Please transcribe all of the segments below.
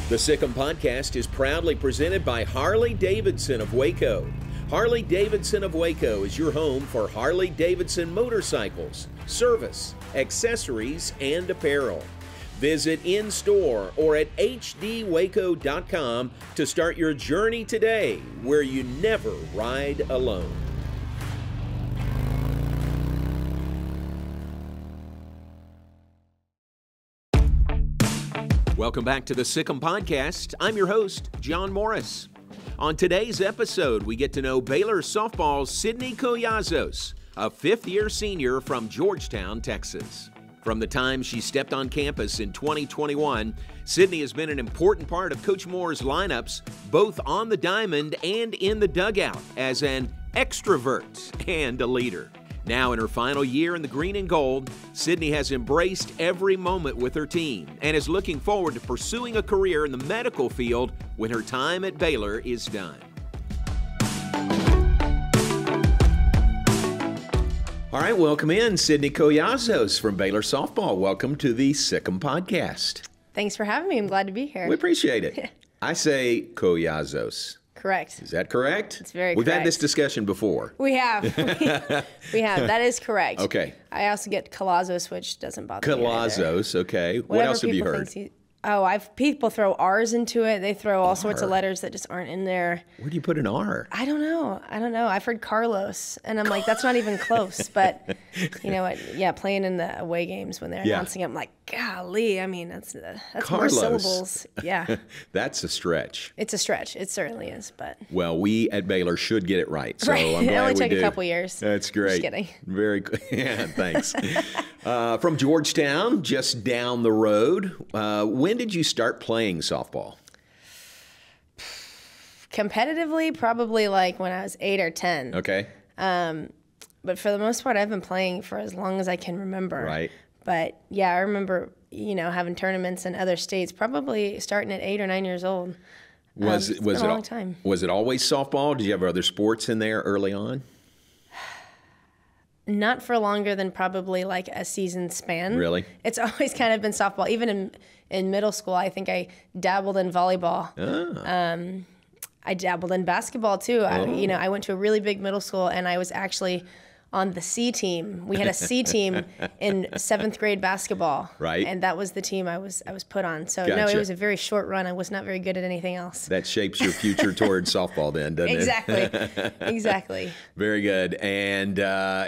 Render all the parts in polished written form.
The Sic Em Podcast is proudly presented by Harley-Davidson of Waco. Harley-Davidson of Waco is your home for Harley-Davidson motorcycles, service, accessories, and apparel. Visit in-store or at hdwaco.com to start your journey today, where you never ride alone. Welcome back to the Sic Em Podcast. I'm your host, John Morris. On today's episode, we get to know Baylor softball's Sydney Collazos, a fifth-year senior from Georgetown, Texas. From the time she stepped on campus in 2021, Sydney has been an important part of Coach Moore's lineups, both on the diamond and in the dugout, as an extrovert and a leader. Now in her final year in the green and gold, Sydney has embraced every moment with her team and is looking forward to pursuing a career in the medical field when her time at Baylor is done. All right, welcome in Sydney Collazos from Baylor Softball. Welcome to the Sic Em Podcast. Thanks for having me. I'm glad to be here. We appreciate it. I say Collazos. Correct. Is that correct? It's very We've correct. had this discussion before. We have. We have. That is correct. Okay. I also get Collazos, which doesn't bother me either. Collazos, okay. What Whatever else have you people heard? think people throw R's into it. They throw all sorts of letters that just aren't in there. Where do you put an R? I don't know. I've heard Carlos, and I'm like, that's not even close. But you know what? Yeah, playing in the away games when they're announcing it, I'm like, golly. I mean, that's more syllables. Yeah. That's a stretch. It's a stretch. It certainly is. But Well, we at Baylor should get it right. So right. I'm glad It only we took do. a couple years. That's great. Just kidding. Very good. Yeah, thanks. From Georgetown, just down the road. When did you start playing softball? Competitively, probably like when I was 8 or 10. Okay. But for the most part, I've been playing for as long as I can remember. Right. But yeah, I remember, having tournaments in other states, probably starting at 8 or 9 years old. Was it's it been a long time. Was it always softball? Did you have other sports in there early on? Not for longer than probably like a season span. Really? It's always kind of been softball. Even in middle school, I think I dabbled in volleyball. I dabbled in basketball too. I went to a really big middle school, and I was actually on the C team. We had a C team in 7th grade basketball. Right. And that was the team I was put on. So no, Gotcha. it was a very short run. I was not very good at anything else. That shapes your future toward softball then, doesn't it? Exactly. Very good. And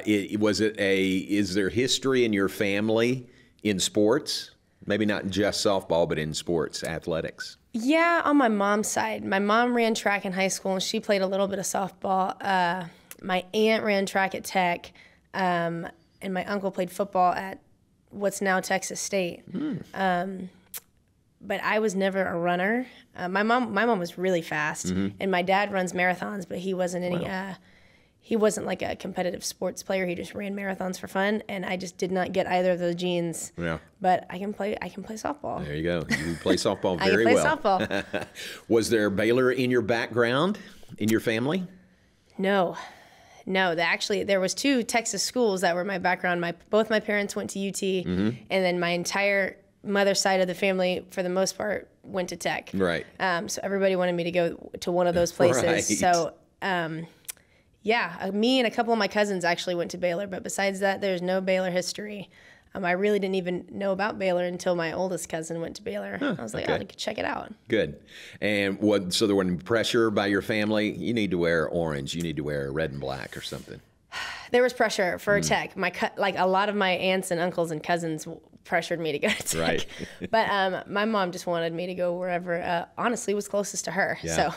is there history in your family in sports? Maybe not just softball, but in sports, athletics. Yeah, on my mom's side. My mom ran track in high school, and she played a little bit of softball. My aunt ran track at Tech, and my uncle played football at what's now Texas State. But I was never a runner. My mom was really fast, and my dad runs marathons, but he wasn't he wasn't like a competitive sports player. He just ran marathons for fun, and I just did not get either of those genes. Yeah. But I can play softball. There you go. You play softball very well. well. I can play softball. Was there Baylor in your background, in your family? No. There was 2 Texas schools that were my background. Both my parents went to UT, and then my entire mother's side of the family, for the most part, went to Tech. Right. So everybody wanted me to go to one of those places. Right. So, me and a couple of my cousins actually went to Baylor, but besides that, there's no Baylor history. I really didn't even know about Baylor until my oldest cousin went to Baylor. I was like, I could check it out. Good. And so there wasn't pressure by your family? You need to wear orange. You need to wear red and black or something. There was pressure for Tech. A lot of my aunts and uncles and cousins pressured me to go to Tech. Right. But my mom just wanted me to go wherever, honestly, was closest to her. Yeah.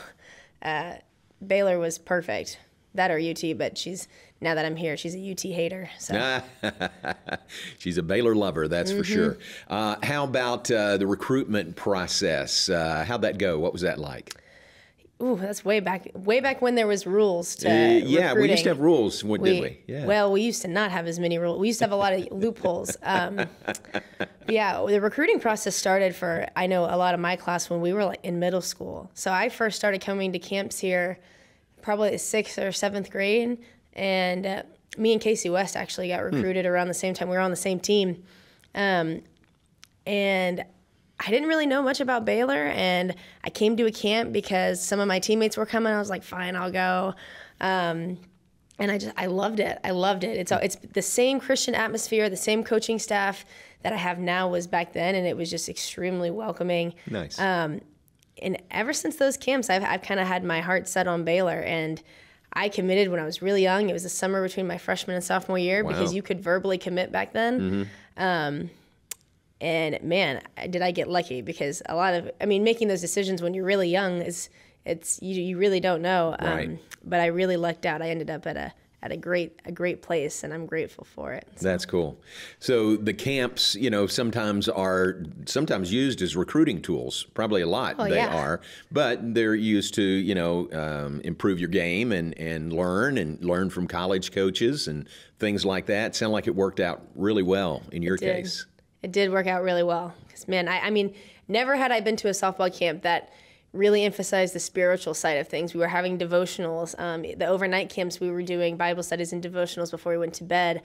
So Baylor was perfect. That or UT, but now that I'm here, she's a UT hater. So. She's a Baylor lover, that's for sure. How about the recruitment process? How'd that go? What was that like? Ooh, that's way back when there was rules to yeah, we recruiting. used to have rules, didn't we? Yeah. Well, we used to not have as many rules. We used to have a lot of loopholes. But yeah, the recruiting process started for, I know, a lot of my class when we were like in middle school. So I first started coming to camps here probably 6th or 7th grade, and me and Casey West actually got recruited around the same time. We were on the same team. And I didn't really know much about Baylor, and I came to a camp because some of my teammates were coming. I was like, fine, I'll go. And I loved it. I loved it. It's the same Christian atmosphere, the same coaching staff that I have now was back then, and it was just extremely welcoming. Nice. And ever since those camps, I've kind of had my heart set on Baylor, and I committed when I was really young. It was the summer between my freshman and sophomore year because you could verbally commit back then. And man, did I get lucky, because making those decisions when you're really young you really don't know. Right. But I really lucked out. I ended up at a great place, and I'm grateful for it. So. That's cool. So the camps, sometimes used as recruiting tools. Probably a lot are, but they're used to, improve your game and learn from college coaches and things like that. Sound like it worked out really well in your case. It did work out really well. Because, man, I mean, never had I been to a softball camp that really emphasized the spiritual side of things. We were having devotionals. The overnight camps, we were doing Bible studies and devotionals before we went to bed.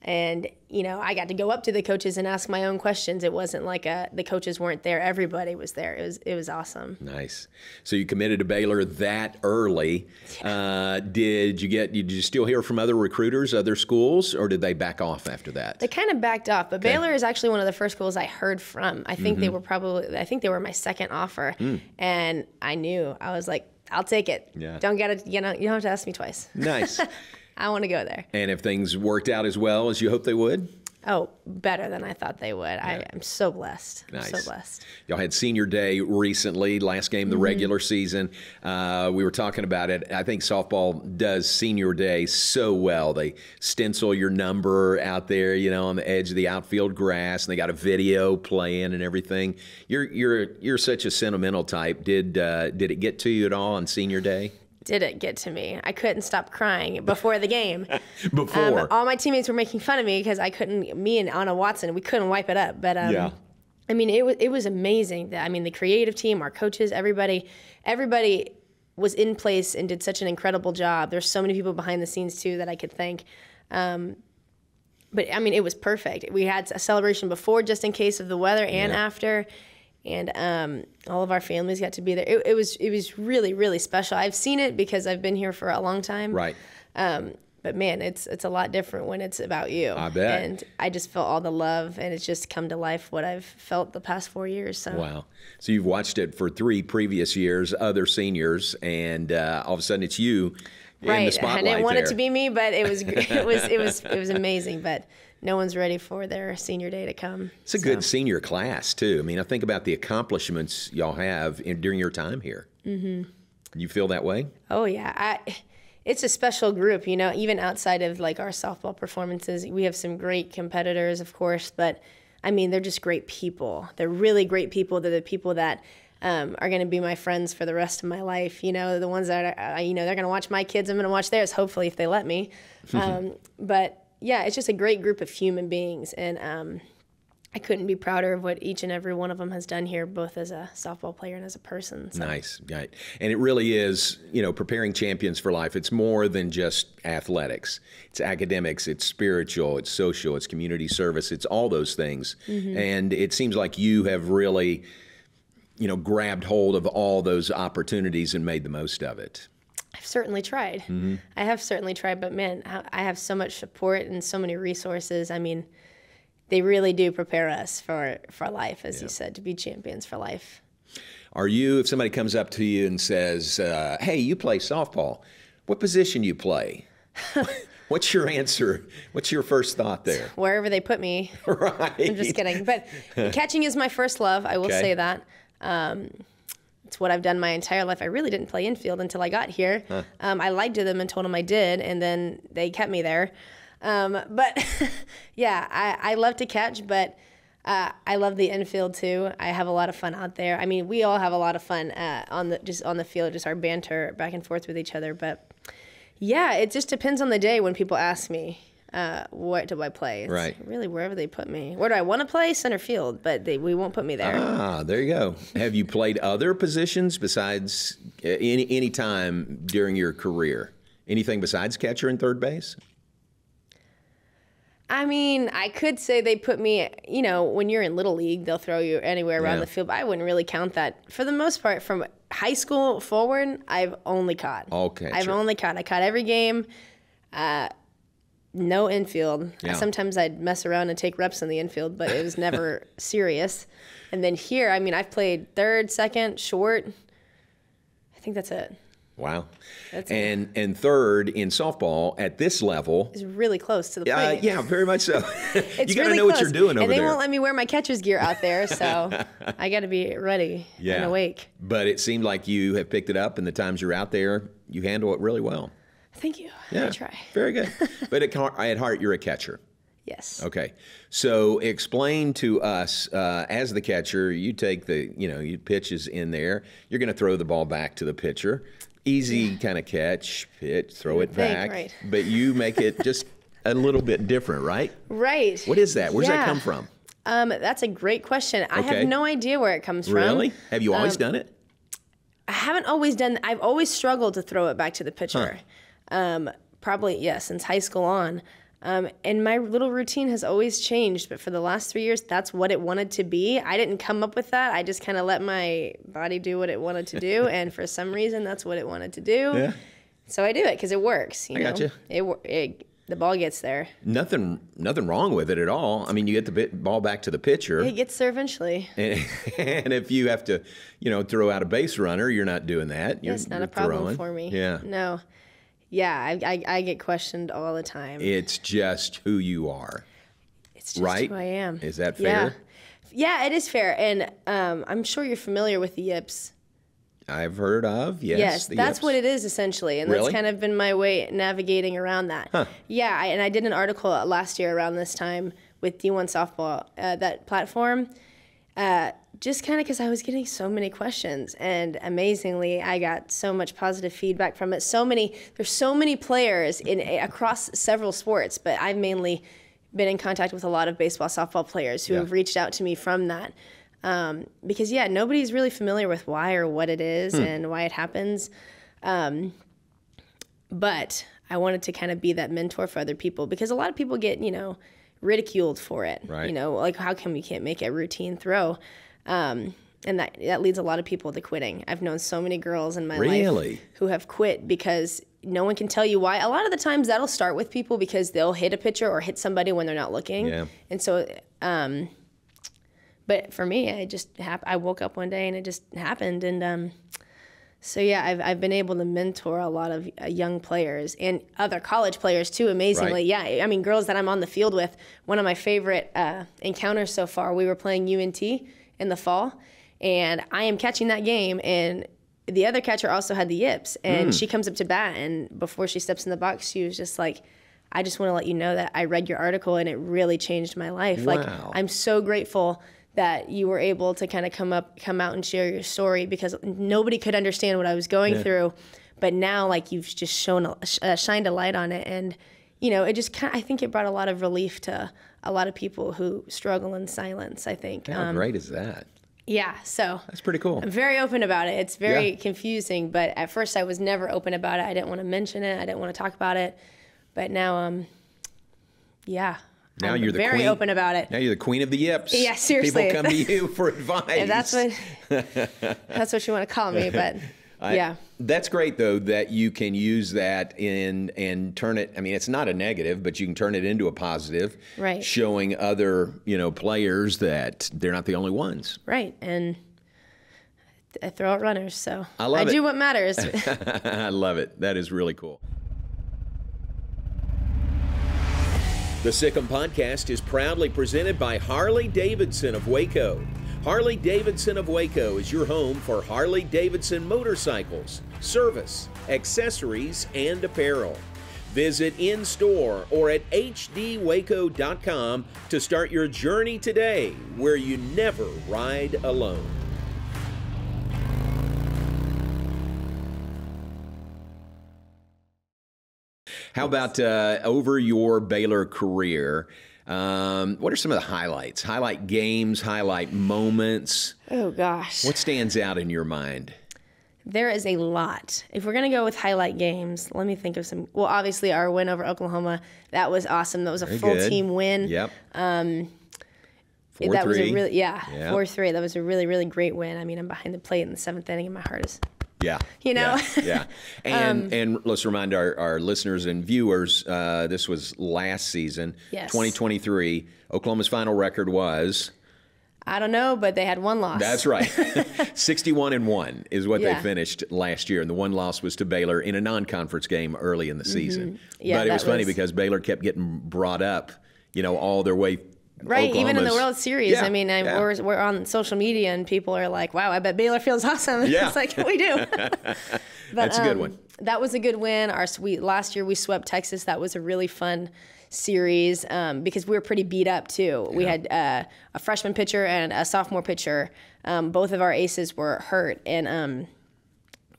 And, I got to go up to the coaches and ask my own questions. It wasn't like the coaches weren't there. Everybody was there. It was awesome. Nice. So you committed to Baylor that early. Did you still hear from other recruiters, other schools, or did they back off after that? They kind of backed off, but Baylor is actually one of the first schools I heard from. I think they were my second offer. And I knew. I was like, I'll take it. Yeah. You don't have to ask me twice. Nice. I want to go there. And if things worked out as well as you hoped they would? Oh, better than I thought they would. Yeah. I'm so blessed. Nice. I'm so blessed. Y'all had senior day recently, last game of the regular season. We were talking about it. I think softball does senior day so well. They stencil your number out there, on the edge of the outfield grass, and they got a video playing and everything. You're such a sentimental type. Did it get to you at all on senior day? Did it get to me? I couldn't stop crying before the game. All my teammates were making fun of me because me and Anna Watson, we couldn't wipe it up. But it was amazing. The creative team, our coaches, everybody was in place and did such an incredible job. There's so many people behind the scenes too that I could thank. But it was perfect. We had a celebration before, just in case of the weather, and after. And all of our families got to be there. It was really, really special. I've seen it because I've been here for a long time. Right. But man, it's a lot different when it's about you. I bet. And I just felt all the love, and it's just come to life what I've felt the past 4 years. So. Wow. So you've watched it for 3 previous years, other seniors, and all of a sudden it's you in the spotlight. I didn't want it to be me, but it was amazing. But no one's ready for their senior day to come. It's a good senior class, too. I think about the accomplishments y'all have during your time here. Mm-hmm. You feel that way? Oh, yeah. It's a special group, even outside of like our softball performances. We have some great competitors, of course, but they're just great people. They're really great people. They're the people that are going to be my friends for the rest of my life. The ones that are, they're going to watch my kids. I'm going to watch theirs, hopefully, if they let me. But yeah, it's just a great group of human beings, and I couldn't be prouder of what each and every one of them has done here, both as a softball player and as a person. So. Nice, right. And it really is, preparing champions for life. It's more than just athletics. It's academics, it's spiritual, it's social, it's community service, it's all those things. Mm-hmm. And it seems like you have really, grabbed hold of all those opportunities and made the most of it. I've certainly tried. Mm-hmm. I have certainly tried, but man, I have so much support and so many resources. They really do prepare us for life, as you said, to be champions for life. Are you, if somebody comes up to you and says, hey, you play softball, what position you play? What's your answer? What's your first thought there? Wherever they put me. Right. I'm just kidding. But catching is my first love. I will say that. It's what I've done my entire life. I really didn't play infield until I got here. Huh. I lied to them and told them I did, and then they kept me there. But yeah, I love to catch, but I love the infield too. I have a lot of fun out there. We all have a lot of fun on the field, just our banter back and forth with each other. But yeah, it just depends on the day when people ask me. What do I play? It's right. Really wherever they put me. Where do I want to play? Center field, but we won't put me there. Ah, there you go. Have you played other positions besides any time during your career? Anything besides catcher and third base? I mean, I could say they put me, when you're in Little League, they'll throw you anywhere around the field, but I wouldn't really count that. For the most part, from high school forward, I've only caught. Okay, I've only caught. I caught every game, no infield. Yeah. Sometimes I'd mess around and take reps in the infield, but it was never serious. And then here, I mean, I've played third, second, short. I think that's it. Wow. And third in softball at this level is really close to the plate. Yeah, very much so. You got to really know what you're doing over there. And they won't let me wear my catcher's gear out there, so I got to be ready and awake. But it seemed like you have picked it up, and the times you're out there, you handle it really well. Thank you. Yeah, I try. Very good. But at heart, you're a catcher. Yes. Okay. So explain to us, as the catcher, you take you pitches in there. You're going to throw the ball back to the pitcher. Easy kind of catch, pitch, throw it back. Right. But you make it just a little bit different, right? Right. What is that? Where's that come from? That's a great question. I have no idea where it comes from. Really? Have you always done it? I haven't always done that. I've always struggled to throw it back to the pitcher. Probably, since high school on. And my little routine has always changed, but for the last 3 years, that's what it wanted to be. I didn't come up with that. I just kind of let my body do what it wanted to do, and for some reason, that's what it wanted to do. Yeah. So I do it because it works. I gotcha. The ball gets there. Nothing wrong with it at all. I mean, you get the ball back to the pitcher. It gets there eventually. And if you have to, throw out a base runner, you're not doing that. It's not a problem for me. Yeah. No. Yeah, I get questioned all the time. It's just who you are. It's just right? who I am. Is that fair? Yeah, it is fair. And I'm sure you're familiar with the yips. I've heard of, yes. Yes, that's yips. what it is essentially. And Really? that's kind of been my way navigating around that. Huh. Yeah, and I did an article last year around this time with D1 Softball, that platform. Just kind of because I was getting so many questions, and amazingly, I got so much positive feedback from it. There's so many players across several sports, but I've mainly been in contact with a lot of baseball, softball players who have reached out to me from that. Because nobody's really familiar with why or what it is and why it happens. But I wanted to kind of be that mentor for other people, because a lot of people get, ridiculed for it. Right. Like, how come you can't make a routine throw? And that leads a lot of people to quitting. I've known so many girls in my life who have quit because no one can tell you why. A lot of the times that'll start with people because they'll hit a pitcher or hit somebody when they're not looking. Yeah. And so, but for me, I woke up one day and it just happened. And I've been able to mentor a lot of young players and other college players too, amazingly. Right. Yeah, I mean, girls that I'm on the field with. One of my favorite encounters so far, we were playing UNT in the fall, and I am catching that game, and the other catcher also had the yips, and she comes up to bat, and before she steps in the box, she was just like, I just want to let you know that I read your article, and it really changed my life. Wow. Like, I'm so grateful that you were able to kind of come out and share your story, because nobody could understand what I was going through, but now, like, you've just shined a light on it, and it just I think it brought a lot of relief to a lot of people who struggle in silence, I think. How great is that? Yeah, so That's pretty cool. I'm very open about it. It's very confusing, but at first I was never open about it. I didn't want to mention it. I didn't want to talk about it. But now, Now I'm you're the very queen. open about it. Now you're the queen of the yips. Yeah, seriously. People come to you for advice. If that's what you want to call me, but yeah. That's great, though, that you can use that and turn it. I mean, it's not a negative, but you can turn it into a positive. Right. Showing other, players that they're not the only ones. Right. And I throw out runners, so I do what matters. I love it. That is really cool. The Sic Em Podcast is proudly presented by Harley-Davidson of Waco. Harley-Davidson of Waco is your home for Harley-Davidson motorcycles, service, accessories, and apparel. Visit in-store or at hdwaco.com to start your journey today, where you never ride alone. How about over your Baylor career? What are some of the highlights? Highlight games, highlight moments? Oh, gosh. What stands out in your mind? There is a lot. If we're going to go with highlight games, let me think of some. Well, obviously our win over Oklahoma, that was awesome. That was a full team win. Yep. 4-3. That was a really, 4-3. That was a really, really great win. I mean, I'm behind the plate in the 7th inning and my heart is, you know. Yeah. And let's remind our listeners and viewers, this was last season, 2023. Oklahoma's final record was? I don't know, but they had one loss. That's right. 61-1 is what they finished last year, and the one loss was to Baylor in a non-conference game early in the season. Yeah, but it was funny because Baylor kept getting brought up, all their way. Right, even in the World Series. I mean, we're on social media, and people are like, "Wow, I bet Baylor feels awesome." Yeah. It's like we do. That's a good one. That was a good win. Last year we swept Texas. That was a really fun series because we were pretty beat up too. We had a freshman pitcher and a sophomore pitcher. Both of our aces were hurt, and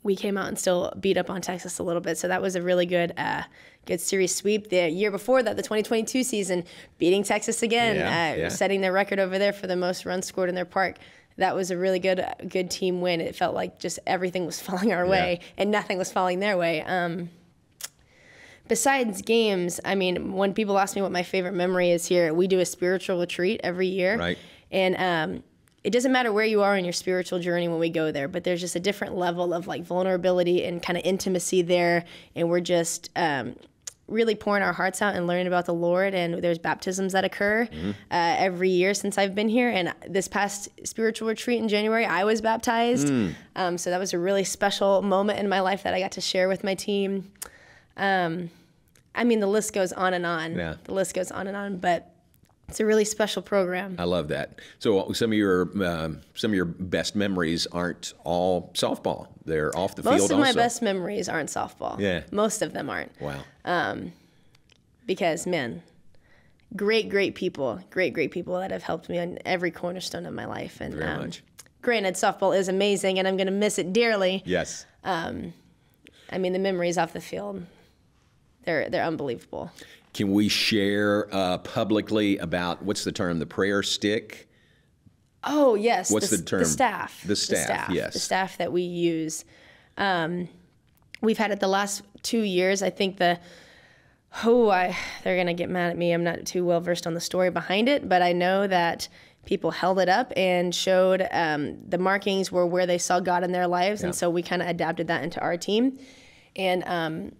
we came out and still beat up on Texas a little bit. So that was a really good series sweep. The year before that, the 2022 season, beating Texas again, setting their record over there for the most runs scored in their park. That was a really good team win. It felt like just everything was falling our way and nothing was falling their way. Besides games, I mean, when people ask me what my favorite memory is here, we do a spiritual retreat every year. Right. And it doesn't matter where you are in your spiritual journey when we go there, but there's just a different level of like vulnerability and kind of intimacy there. And we're just really pouring our hearts out and learning about the Lord. And there's baptisms that occur every year since I've been here. And this past spiritual retreat in January, I was baptized. So that was a really special moment in my life that I got to share with my team. I mean, the list goes on and on. Yeah. The list goes on and on, but it's a really special program. I love that. So some of your best memories aren't all softball. They're off the field also. Most of my best memories aren't softball. Yeah. Most of them aren't. Wow. Because, man, great people that have helped me on every cornerstone of my life. And very much. Granted, softball is amazing, and I'm going to miss it dearly. Yes. I mean, the memories off the field, they're unbelievable. Can we share publicly about, what's the term, the prayer stick? Oh, yes. What's the term? The staff. The staff, yes. The staff that we use. We've had it the last 2 years. I think they're going to get mad at me. I'm not too well versed on the story behind it, but I know that people held it up and showed the markings were where they saw God in their lives, and so we kind of adapted that into our team. And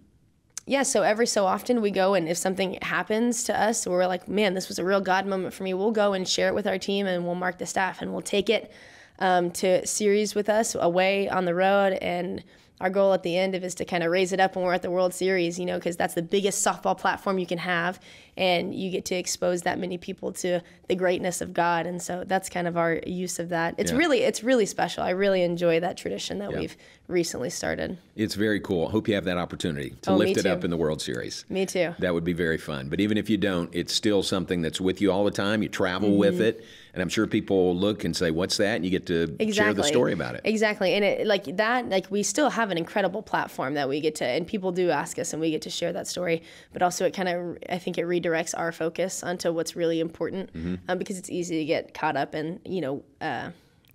so every so often we go, and if something happens to us, we're like, man, this was a real God moment for me, we'll go and share it with our team, and we'll mark the staff, and we'll take it to series with us away on the road. And our goal at the end is to kind of raise it up when we're at the World Series, because that's the biggest softball platform you can have, and you get to expose that many people to the greatness of God. And so that's kind of our use of that. It's really special. I really enjoy that tradition that we've recently started. It's very cool. I hope you have that opportunity to lift it up in the World Series. Me too. That would be very fun. But even if you don't, it's still something that's with you all the time. You travel with it. And I'm sure people look and say, what's that? And you get to share the story about it. Exactly. And we still have an incredible platform that we get to, and people do ask us, and we get to share that story. But also I think it redirects our focus onto what's really important, because it's easy to get caught up in,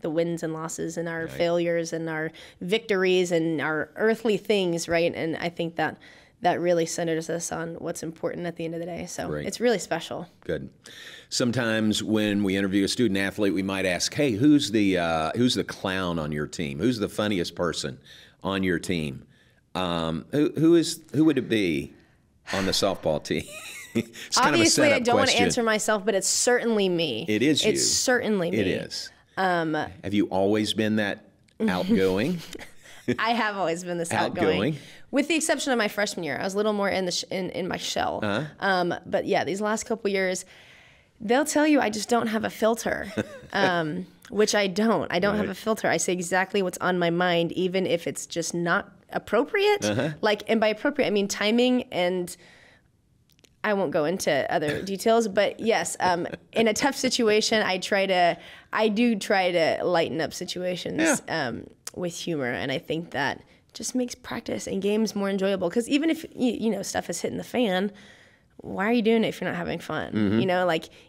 the wins and losses and our failures and our victories and our earthly things, right? And I think that really centers us on what's important at the end of the day. So It's really special. Good. Sometimes when we interview a student athlete, we might ask, hey, who's the clown on your team? Who's the funniest person on your team? Who would it be on the softball team? Obviously, I don't want to answer myself, but it's certainly me. It is you. It's certainly me. It is. Have you always been that outgoing? I have always been this outgoing. With the exception of my freshman year. I was a little more in my shell. But yeah, these last couple years, they'll tell you I just don't have a filter, which I don't. I don't have a filter. I say exactly what's on my mind, even if it's just not appropriate. And by appropriate, I mean timing, and I won't go into other details, but yes, in a tough situation, I do try to lighten up situations with humor, and I think that just makes practice and games more enjoyable. Because even if stuff is hitting the fan, why are you doing it if you're not having fun?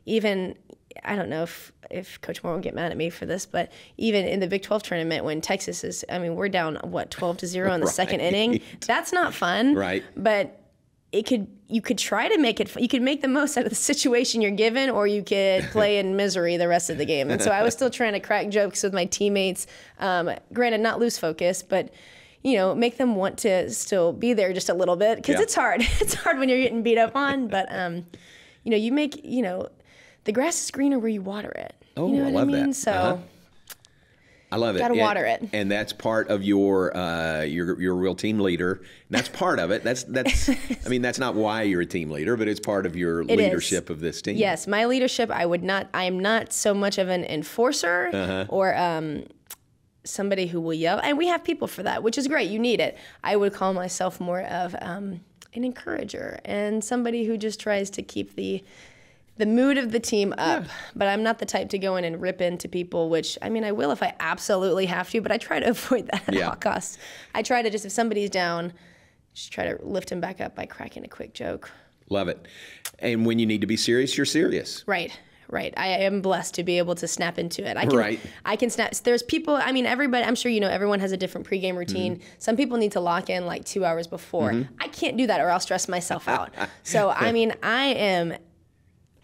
Even I don't know if Coach Moore will get mad at me for this, but even in the Big 12 tournament when Texas is, I mean, we're down, 12-0 in the second inning. That's not fun. Right. But you could try to make it, you could make the most out of the situation you're given, or you could play in misery the rest of the game. And so I was still trying to crack jokes with my teammates. Granted, not lose focus, but make them want to still be there just a little bit, because it's hard. It's hard when you're getting beat up on, but you make, the grass is greener where you water it. Oh, you know I what love I mean? that. So I love it. Gotta water it. And that's part of your real team leader. And that's part of it. That's I mean, that's not why you're a team leader, but it's part of your leadership of this team. Yes, my leadership, I am not so much of an enforcer or somebody who will yell. And we have people for that, which is great. You need it. I would call myself more of an encourager and somebody who just tries to keep the mood of the team up. Yeah. But I'm not the type to go in and rip into people, which, I mean, I will if I absolutely have to, but I try to avoid that at all costs. I try to just, if somebody's down, just try to lift him back up by cracking a quick joke. Love it. And when you need to be serious, you're serious. Right. I am blessed to be able to snap into it. I can snap. There's people, I mean, everybody, I'm sure everyone has a different pregame routine. Mm-hmm. Some people need to lock in like 2 hours before. Mm-hmm. I can't do that or I'll stress myself out. So, I mean, I am,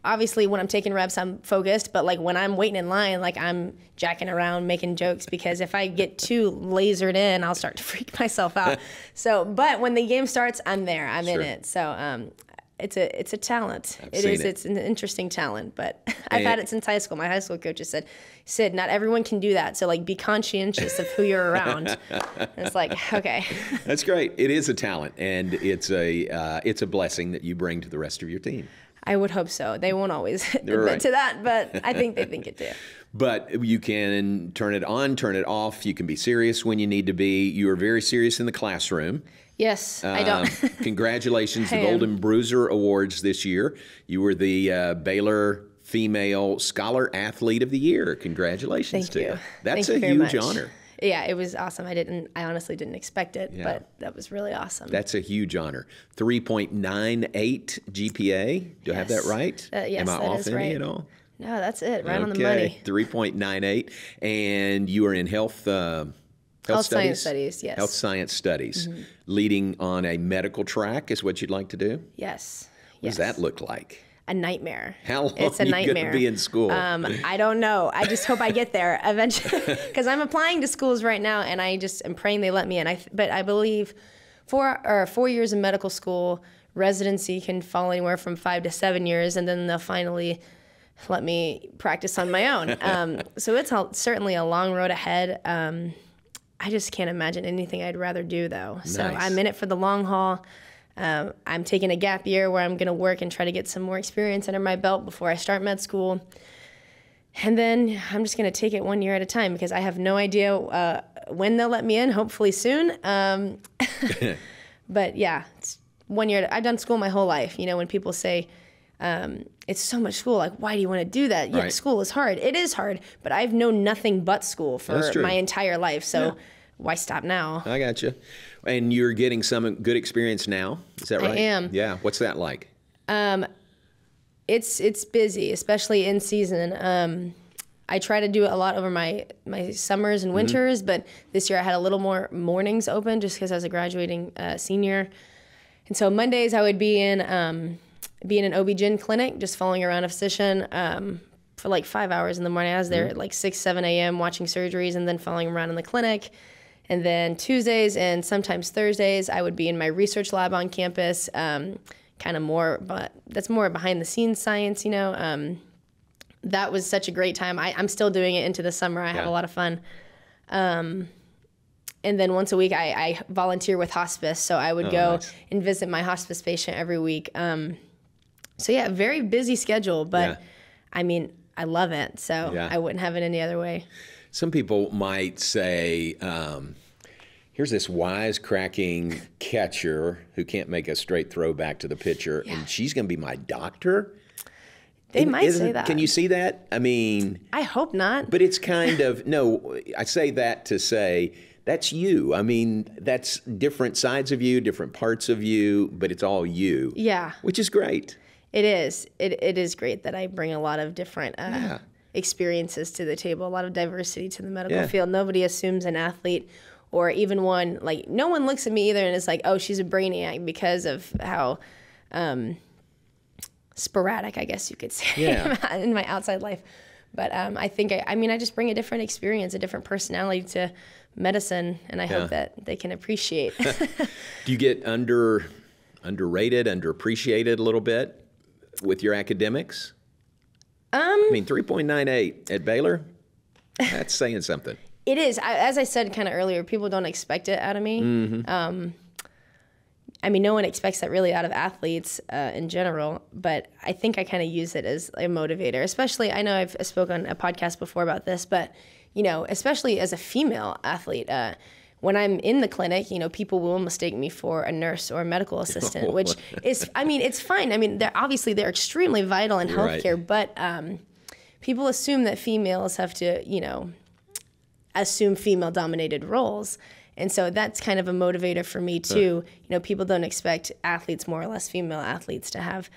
obviously when I'm taking reps, I'm focused, but like when I'm waiting in line, like I'm jacking around, making jokes, because if I get too lasered in, I'll start to freak myself out. So, but when the game starts, I'm there, I'm in it. So, it's a talent. It's an interesting talent, but I've had it since high school. My high school coach has said, Sid, not everyone can do that. So like be conscientious of who you're around. And it's like, okay. That's great. It is a talent, and it's a blessing that you bring to the rest of your team. I would hope so. They won't always admit to that, but I think they think it too. But you can turn it on, turn it off. You can be serious when you need to be. You are very serious in the classroom. Yes, I don't. Congratulations, the Golden Bruiser Awards this year. You were the Baylor Female Scholar Athlete of the Year. Congratulations to you. That's a huge honor. Yeah, it was awesome. I honestly didn't expect it, but that was really awesome. That's a huge honor. 3.98 GPA. Do I have that right? Yes, Am I that off is any right. at all? No, that's it. Right on the money. 3.98. And you are in health science studies, yes. Health science studies. Mm-hmm. Leading on a medical track is what you'd like to do? Yes. What does that look like? A nightmare. How long are you going to be in school? I don't know. I just hope I get there eventually, because I'm applying to schools right now, and I just am praying they let me in. But I believe 4 years in medical school, residency can fall anywhere from 5 to 7 years, and then they'll finally let me practice on my own. So it's certainly a long road ahead. I just can't imagine anything I'd rather do, though. Nice. So I'm in it for the long haul. I'm taking a gap year where I'm going to work and try to get some more experience under my belt before I start med school. And then I'm just going to take it 1 year at a time, because I have no idea when they'll let me in, hopefully soon. But yeah, it's 1 year. I've done school my whole life. When people say, it's so much school, like, why do you want to do that? Yeah, school is hard. It is hard, but I've known nothing but school for my entire life. So why stop now? I got you. And you're getting some good experience now. Is that right? I am. Yeah. What's that like? It's busy, especially in season. I try to do a lot over my summers and winters, but this year I had a little more mornings open just because I was a graduating senior. And so Mondays I would be in an OB-GYN clinic, just following around a physician for like 5 hours in the morning. I was there at like 6, 7 a.m. watching surgeries and then following around in the clinic. And then Tuesdays and sometimes Thursdays, I would be in my research lab on campus, kind of more, but that's more behind the scenes science, That was such a great time. I'm still doing it into the summer. I have a lot of fun. And then once a week, I volunteer with hospice. So I would go and visit my hospice patient every week. So yeah, very busy schedule, but I mean, I love it. So I wouldn't have it any other way. Some people might say, here's this wisecracking catcher who can't make a straight throw back to the pitcher, and she's going to be my doctor? They might say that. Can you see that? I mean... I hope not. But it's kind of... No, I say that to say, that's you. I mean, that's different sides of you, different parts of you, but it's all you. Yeah. Which is great. It is. It is great that I bring a lot of different experiences to the table, a lot of diversity to the medical field. Nobody assumes an athlete or even one, like, no one looks at me either and it's like, oh, she's a brainiac because of how sporadic, I guess you could say, in my outside life. But I think, I just bring a different experience, a different personality to medicine, and I hope that they can appreciate. Do you get underrated, underappreciated a little bit with your academics? 3.98 at Baylor, that's saying something. It is. As I said kind of earlier, people don't expect it out of me. Mm-hmm. No one expects that really out of athletes in general, but I think I kind of use it as a motivator, especially, I know I've spoken on a podcast before about this, but, especially as a female athlete, when I'm in the clinic, people will mistake me for a nurse or a medical assistant, which is, it's fine. They're extremely vital in healthcare, but people assume that females have to, assume female-dominated roles. And so that's kind of a motivator for me too. People don't expect athletes, more or less female athletes, to have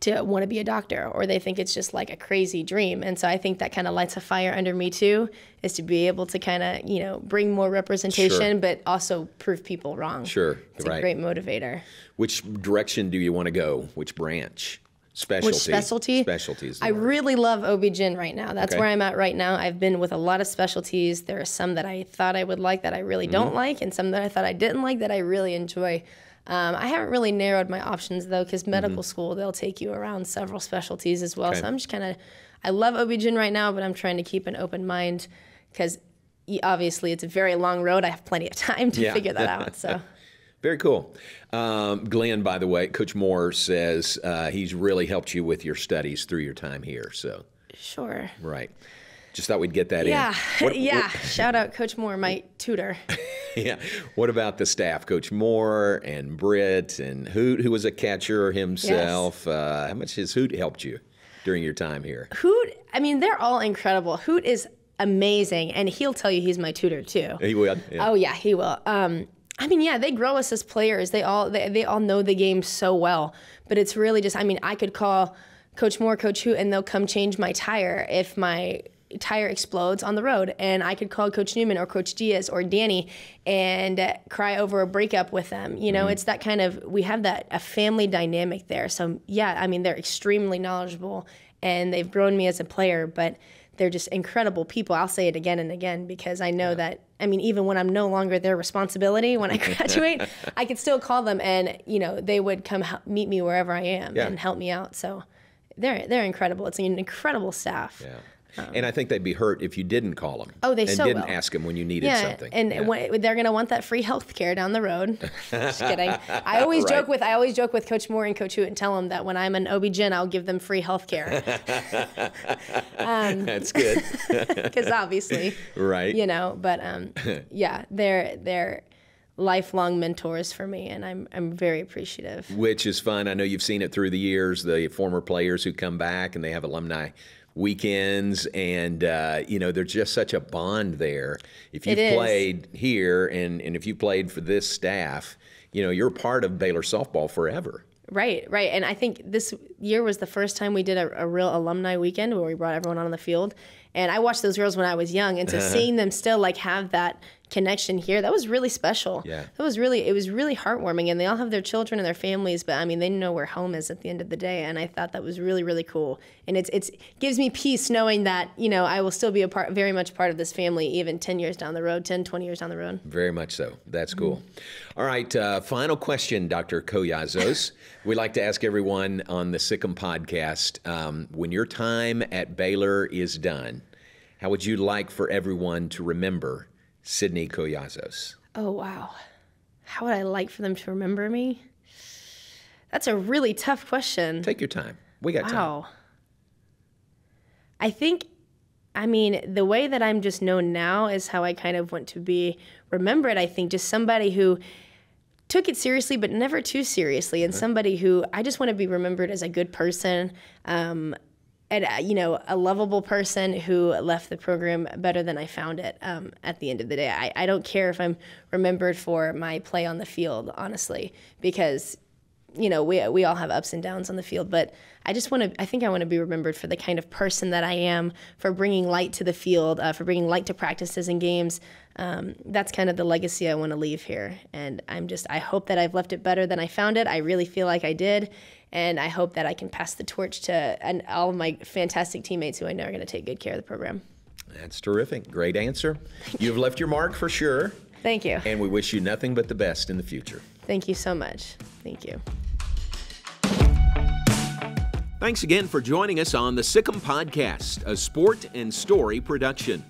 to want to be a doctor, or they think it's just like a crazy dream. And so I think that kind of lights a fire under me too, is to be able to kind of, bring more representation, but also prove people wrong. Sure. It's a great motivator. Which direction do you want to go? Which branch? Specialty. Which specialty? Specialties. I really love OB-GYN right now. That's where I'm at right now. I've been with a lot of specialties. There are some that I thought I would like that I really don't like, and some that I thought I didn't like that I really enjoy. I haven't really narrowed my options, though, because medical school, they'll take you around several specialties as well. So I'm just I love OB-GYN right now, but I'm trying to keep an open mind because obviously it's a very long road. I have plenty of time to figure that out. So. Very cool. Glenn, by the way, Coach Moore says he's really helped you with your studies through your time here. So sure. Right. Just thought we'd get that in. What, shout out Coach Moore, my tutor. What about the staff? Coach Moore and Britt and Hoot, who was a catcher himself. Yes. How much has Hoot helped you during your time here? Hoot, they're all incredible. Hoot is amazing, and he'll tell you he's my tutor too. He will. Yeah. Oh yeah, he will. They grow us as players. They all know the game so well. But it's really just, I could call Coach Moore, Coach Hoot, and they'll come change my tire if my tire explodes on the road. And I could call Coach Newman or Coach Diaz or Danny and cry over a breakup with them. It's that kind of, we have a family dynamic there. So they're extremely knowledgeable and they've grown me as a player, but they're just incredible people. I'll say it again and again because I know that, even when I'm no longer their responsibility, when I graduate, I could still call them and, they would come meet me wherever I am and help me out. So they're incredible. It's an incredible staff. Yeah. And I think they'd be hurt if you didn't call them. Oh, they and so didn't will. ask them when you needed something. And they're going to want that free health care down the road. Just kidding. I always joke with Coach Moore and Coach Hoot and tell them that when I'm an OB-GYN, I'll give them free health care. That's good. Because obviously, right. They're lifelong mentors for me, and I'm very appreciative. Which is fun. I know you've seen it through the years. The former players who come back and they have alumni weekends, and there's just such a bond there. If you've played here and if you played for this staff, you're part of Baylor softball forever. Right. And I think this year was the first time we did a real alumni weekend where we brought everyone on the field. And I watched those girls when I was young, and so seeing them still have that connection here, that was really special. Yeah. It was really heartwarming, and they all have their children and their families, but they know where home is at the end of the day, and I thought that was really, really cool. And it gives me peace knowing that, I will still be very much part of this family even 10 years down the road, 10, 20 years down the road. Very much so. That's cool. All right, final question, Dr. Collazos. We like to ask everyone on the Sic Em Podcast, when your time at Baylor is done, how would you like for everyone to remember Sydney Collazos? Oh, wow. How would I like for them to remember me? That's a really tough question. Take your time. We got time. Wow. I think, the way that I'm just known now is how I kind of want to be remembered. I think just somebody who took it seriously, but never too seriously, and somebody who I just want to be remembered as a good person, and a lovable person who left the program better than I found it at the end of the day. I don't care if I'm remembered for my play on the field, honestly, because we all have ups and downs on the field, but I think I want to be remembered for the kind of person that I am, for bringing light to the field, for bringing light to practices and games. That's kind of the legacy I want to leave here. And I hope that I've left it better than I found it. I really feel like I did. And I hope that I can pass the torch to all of my fantastic teammates who I know are going to take good care of the program. That's terrific. Great answer. You've left your mark for sure. Thank you. And we wish you nothing but the best in the future. Thank you so much. Thank you. Thanks again for joining us on the Sic Em Podcast, a sport and story production.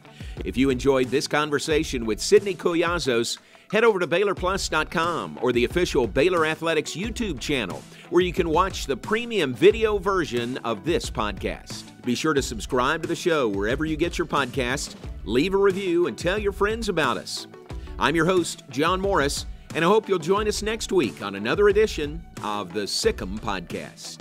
If you enjoyed this conversation with Sydney Collazos, head over to BaylorPlus.com or the official Baylor Athletics YouTube channel, where you can watch the premium video version of this podcast. Be sure to subscribe to the show wherever you get your podcast, leave a review, and tell your friends about us. I'm your host, John Morris, and I hope you'll join us next week on another edition of the Sic Em Podcast.